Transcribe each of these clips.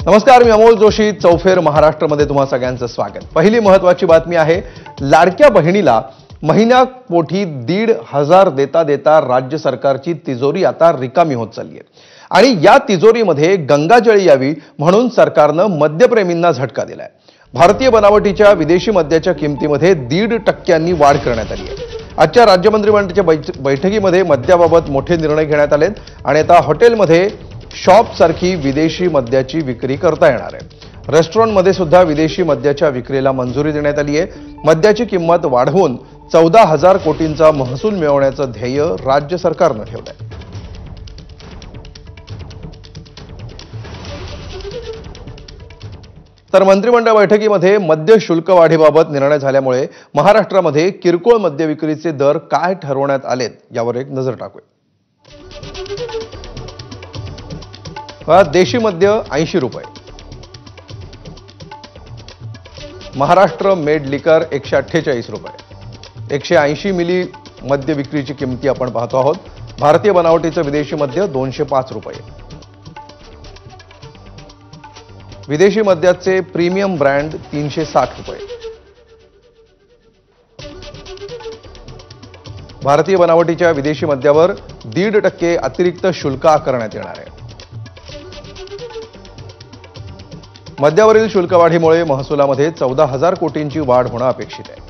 नमस्कार, मी अमोल जोशी. चौफेर महाराष्ट्रामध्ये तुम्हा सगळ्यांचं स्वागत. पहिली महत्त्वाची बातमी आहे, लाडक्या बहिणीला महिन्यापोटी 1,500 देता देता राज्य सरकारची तिजोरी आता रिकामी होत चालली आहे. आणि या तिजोरीमध्ये गंगाजळी यावी म्हणून सरकारनं मद्यप्रेमींना झटका दिलाय. भारतीय बनावटीच्या विदेशी मद्याच्या किमतीमध्ये 1.5% वाढ करण्यात आली आहे. आजच्या राज्य मंत्रिमंडळाच्या बैठकीमध्ये मद्याबाबत मोठे निर्णय घेण्यात आलेत आणि आता हॉटेलमध्ये शॉप सारखी विदेशी मद्याची विक्री करता येणार आहे. रेस्टॉरंटमध्ये सुद्धा विदेशी मद्याच्या विक्रीला मंजुरी देण्यात आली आहे. मद्याची किंमत वाढवून 14,000 कोटींचा महसूल मिळवण्याचं ध्येय राज्य सरकारनं ठेवलंय. तर मंत्रिमंडळ बैठकीमध्ये मद्य शुल्क वाढीबाबत निर्णय झाल्यामुळे महाराष्ट्रामध्ये किरकोळ मद्य विक्रीचे दर काय ठरवण्यात आलेत यावर एक नजर टाकूया. देशी मद्य 80 रुपये, महाराष्ट्र मेड लिकर 148 रुपये, 180 मिली मद्य विक्रीची किंमती आपण पाहतो आहोत. भारतीय बनावटीचं विदेशी मद्य 205 रुपये. विदेशी मद्याचे प्रीमियम ब्रँड 360 रुपये. भारतीय बनावटीच्या विदेशी मद्यावर 1.5% अतिरिक्त शुल्क आकारण्यात येणार आहे. मद्यावरील शुल्कवाढीमुळे महसुलामध्ये 14,000 कोटींची वाढ होणं अपेक्षित आहे.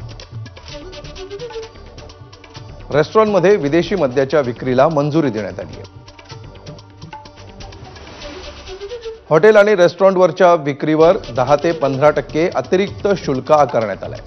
रेस्टॉरंटमध्ये विदेशी मद्याच्या विक्रीला मंजुरी देण्यात आली आहे. हॉटेल आणि रेस्टॉरंटवरच्या विक्रीवर 10 ते 15% अतिरिक्त शुल्क आकारण्यात आलंय.